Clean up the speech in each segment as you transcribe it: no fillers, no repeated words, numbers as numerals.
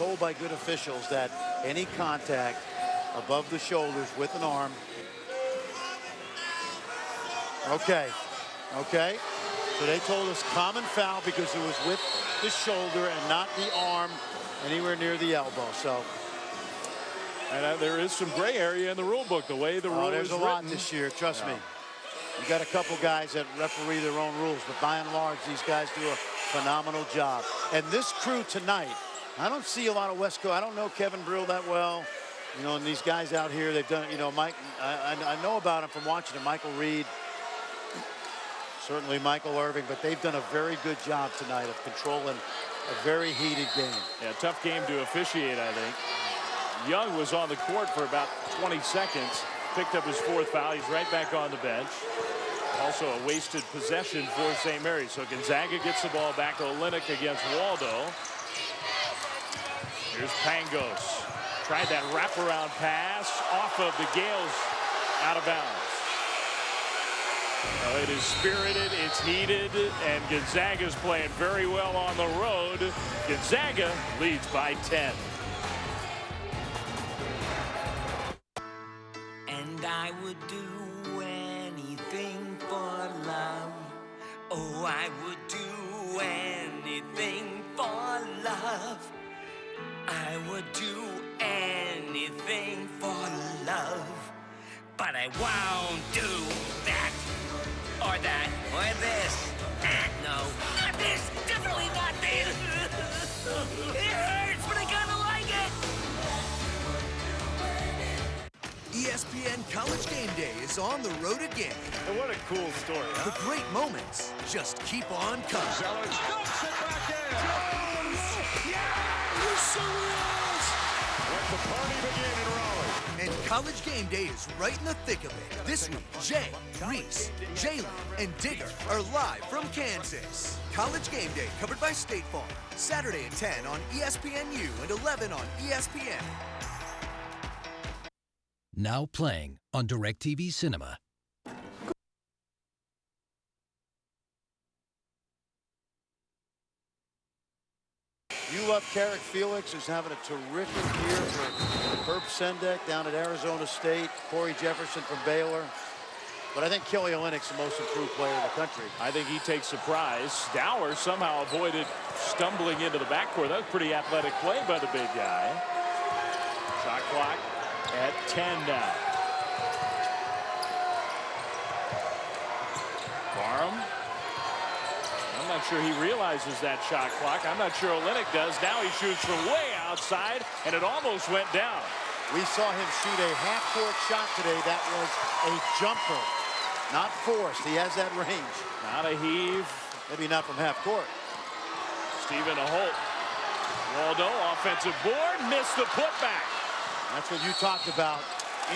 told by good officials that any contact above the shoulders with an arm. Okay. So they told us common foul because it was with the shoulder and not the arm anywhere near the elbow. So. And there is some gray area in the rule book, the way the rule is There's a written. lot this year, trust me. You got a couple guys that referee their own rules, but by and large, these guys do a phenomenal job. And this crew tonight, I don't see a lot of West Coast. I don't know Kevin Brill that well. You know, and these guys out here, they've done, you know, Mike, I know about him from watching him, Michael Reed, certainly Michael Irving, but they've done a very good job tonight of controlling a very heated game. Yeah, tough game to officiate, I think. Young was on the court for about 20 seconds, picked up his 4th foul. He's right back on the bench. Also a wasted possession for St. Mary. So Gonzaga gets the ball back. Olynyk against Waldo. Here's Pangos. Tried that wraparound pass off of the Gales, out of bounds. It is spirited, it's heated, and Gonzaga's playing very well on the road. Gonzaga leads by 10. And I would do anything for love. Oh, I would do anything for love. I would do anything for love. But I won't do that, or that, or this. No, not this. Definitely not this. It hurts, but I kind of like it. ESPN College Game Day is on the road again. And what a cool story, huh? The great moments just keep on coming. Zeller dumps it back in. Jones! Yeah! You serious? Let the party begin in Raleigh. And College Game Day is right in the thick of it. This week, Jay, Reese, Jalen, and Digger are live from Kansas. College Game Day covered by State Farm. Saturday at 10 on ESPNU and 11 on ESPN. Now playing on DirecTV Cinema. You love Carrick Felix, who's having a terrific year for Herb Sendek down at Arizona State, Corey Jefferson from Baylor. But I think Kelly Olynyk's the most improved player in the country. I think he takes surprise. Dower somehow avoided stumbling into the backcourt. That was pretty athletic play by the big guy. Shot clock at 10 now. Barham. I'm not sure he realizes that shot clock. I'm not sure Olynyk does. Now he shoots from way outside, and it almost went down. We saw him shoot a half-court shot today. That was a jumper, not forced. He has that range. Not a heave. Maybe not from half-court. Stephen Holt. Waldo, offensive board, missed the putback. That's what you talked about.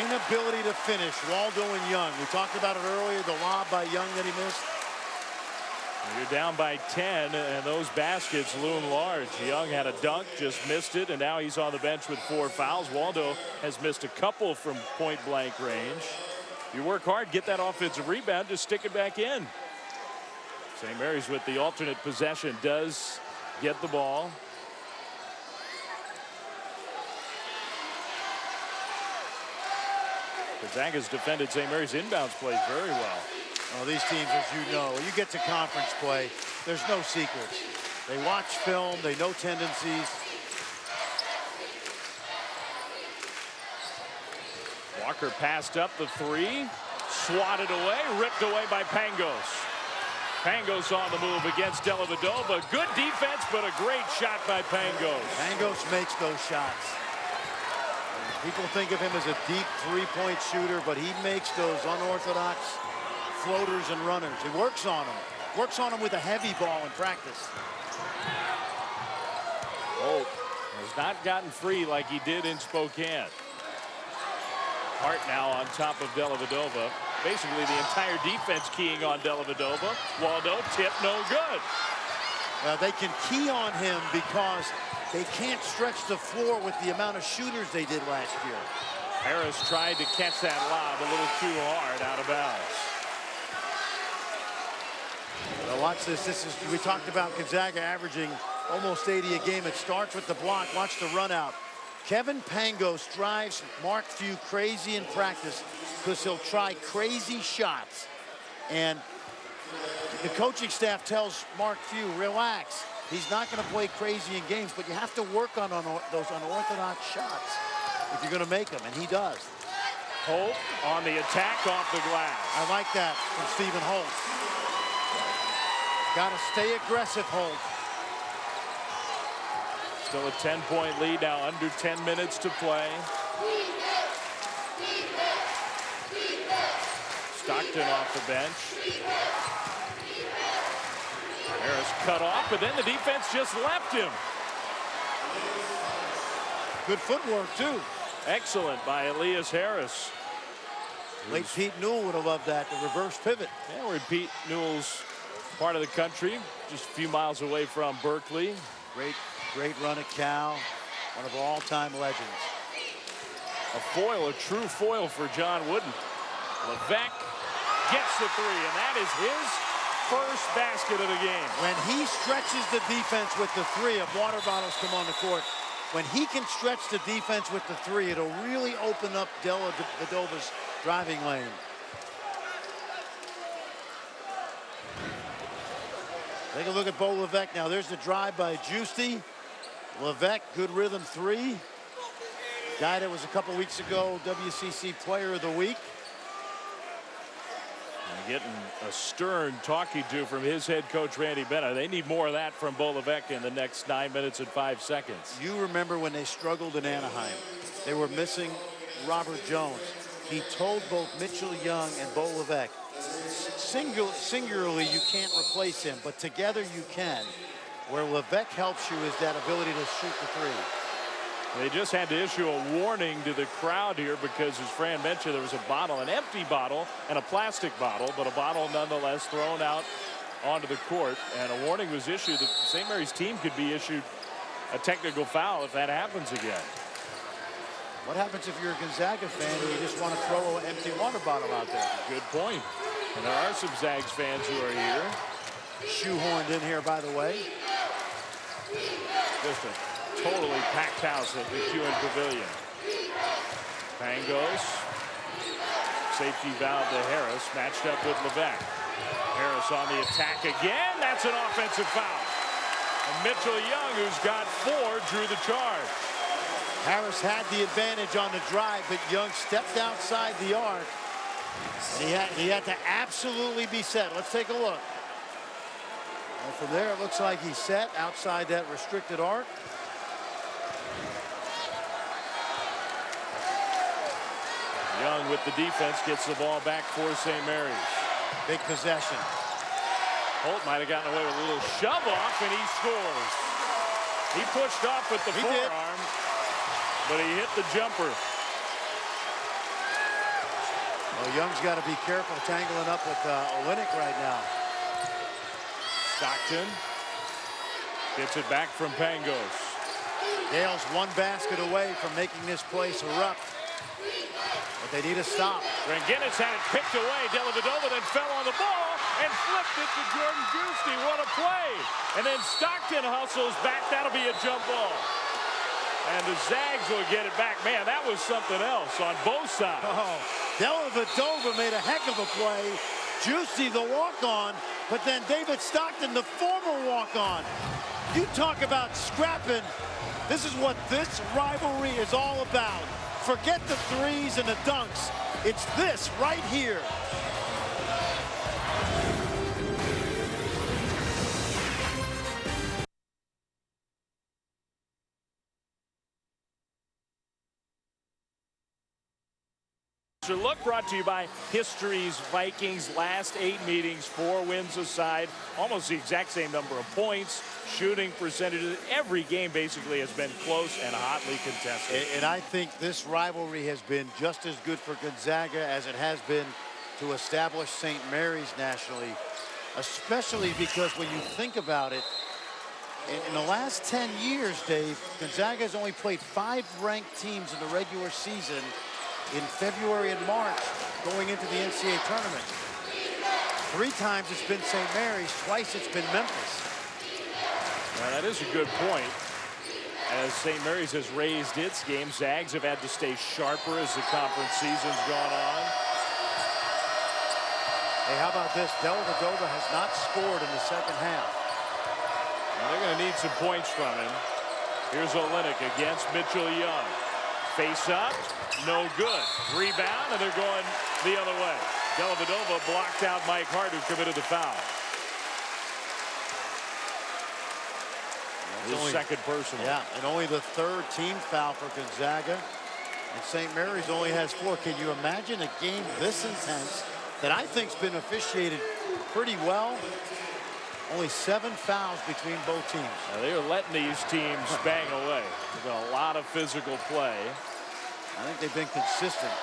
Inability to finish, Waldo and Young. We talked about it earlier, the lob by Young that he missed. You're down by 10, and those baskets loom large. Young had a dunk, just missed it, and now he's on the bench with 4 fouls. Waldo has missed a couple from point-blank range. You work hard, get that offensive rebound, just stick it back in. St. Mary's with the alternate possession, does get the ball. Gonzaga's defended St. Mary's inbounds plays very well. Oh, these teams, as you know, when you get to conference play, there's no secrets. They watch film, they know tendencies. Walker passed up the 3, swatted away, ripped away by Pangos. Pangos on the move against Dellavedova. Good defense, but a great shot by Pangos. Pangos makes those shots. People think of him as a deep three-point shooter, but he makes those unorthodox floaters and runners. He works on them. Works on them with a heavy ball in practice. Holt has not gotten free like he did in Spokane. Hart now on top of Dellavedova. Basically the entire defense keying on Dellavedova. Waldo, tip no good. They can key on him because they can't stretch the floor with the amount of shooters they did last year. Harris tried to catch that lob a little too hard, out of bounds. Now watch this. We talked about Gonzaga averaging almost 80 a game. It starts with the block. Watch the run out. Kevin Pangos drives Mark Few crazy in practice because he'll try crazy shots. And the coaching staff tells Mark Few, relax. He's not going to play crazy in games, but you have to work on those unorthodox shots if you're going to make them, and he does. Holt on the attack off the glass. I like that from Stephen Holt. Got to stay aggressive, Holt. Still a 10-point lead now, under 10 minutes to play. Stockton off the bench. Harris cut off, but then the defense just left him. Good footwork, too. Excellent by Elias Harris. Late Pete Newell would have loved that, the reverse pivot. Yeah, we're in Pete Newell's part of the country, just a few miles away from Berkeley. Great run at Cal, one of our all-time legends. A foil, a true foil for John Wooden. Levesque gets the three, and that is his first basket of the game. When he stretches the defense with the three, if water bottles come on the court, when he can stretch the defense with the three, it'll really open up Della Vadova's driving lane. Take a look at Bo Levesque now. There's the drive by Giusti. Levesque, good rhythm three. Guy that was a couple weeks ago WCC Player of the Week. And getting a stern talking to from his head coach Randy Bennett. They need more of that from Bo Levesque in the next 9 minutes and 5 seconds. You remember when they struggled in Anaheim. They were missing Robert Jones. He told both Mitchell Young and Bo Levesque, singularly you can't replace him, but together you can. Where Levesque helps you is that ability to shoot the three. They just had to issue a warning to the crowd here because, as Fran mentioned, there was a bottle, an empty bottle and a plastic bottle, but a bottle nonetheless thrown out onto the court. And a warning was issued that St. Mary's team could be issued a technical foul if that happens again. What happens if you're a Gonzaga fan and you just want to throw an empty water bottle out there? Good point. And there are some Zags fans who are here. Shoehorned in here, by the way. Just a totally packed house at the QN Pavilion. Pangos. Safety valve to Harris, matched up with Levesque. Harris on the attack again. That's an offensive foul. And Mitchell Young, who's got 4, drew the charge. Harris had the advantage on the drive, but Young stepped outside the arc. And he had to absolutely be set. Let's take a look. And from there, it looks like he's set outside that restricted arc. Young with the defense gets the ball back for St. Mary's. Big possession. Holt might have gotten away with a little shove off, and he scores. He pushed off with the forearm, but he hit the jumper. Well, Young's got to be careful tangling up with Olynyk right now. Stockton gets it back from Pangos. Gale's one basket away from making this place erupt. But they need a stop. Ranginis had it picked away. Della Vadova then fell on the ball and flipped it to Jordan Giusti. What a play. And then Stockton hustles back. That'll be a jump ball. And the Zags will get it back. Man, that was something else on both sides. Oh, Della Vadova made a heck of a play. Giusti, the walk-on, but then David Stockton, the former walk-on. You talk about scrapping. This is what this rivalry is all about. Forget the threes and the dunks. It's this right here. Look brought to you by History's Vikings. Last 8 meetings, 4 wins aside, almost the exact same number of points, shooting percentages. Every game basically has been close and hotly contested. And I think this rivalry has been just as good for Gonzaga as it has been to establish St. Mary's nationally, especially because when you think about it, in the last 10 years, Dave, Gonzaga has only played 5 ranked teams in the regular season in February and March going into the NCAA tournament. 3 times it's been St. Mary's, twice it's been Memphis. That is a good point. As St. Mary's has raised its game, Zags have had to stay sharper as the conference season's gone on. Hey, how about this? Dellavedova has not scored in the second half. Now they're going to need some points from him. Here's Olynyk against Mitchell Young. Face up, no good. Rebound, and they're going the other way. Dellavedova blocked out Mike Hart, who committed the foul. His second personal. Yeah, and only the third team foul for Gonzaga. And St. Mary's only has 4. Can you imagine a game this intense that I think's been officiated pretty well? Only 7 fouls between both teams. Now they are letting these teams bang away. They've got a lot of physical play. I think they've been consistent.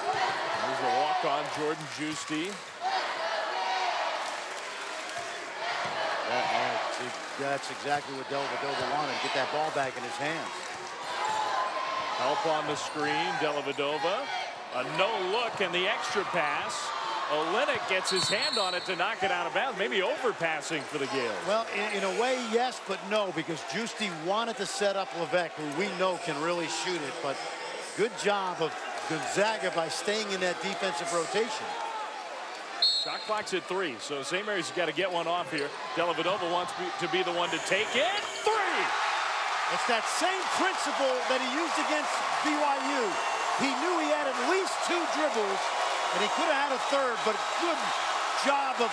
There's a walk-on Jordan Giusti. That's exactly what Dellavedova wanted. Get that ball back in his hands. Help on the screen. Dellavedova. A no-look and the extra pass. Olynyk gets his hand on it to knock it out of bounds. Maybe overpassing for the Gales. Well, in a way, yes, but no, because Giusti wanted to set up Levesque, who we know can really shoot it. But good job of Gonzaga by staying in that defensive rotation. Shot clock's at 3, so St. Mary's has got to get one off here. Dellavedova wants to be the one to take it. 3! It's that same principle that he used against BYU. He knew he had at least 2 dribbles, and he could have had a third, but good job of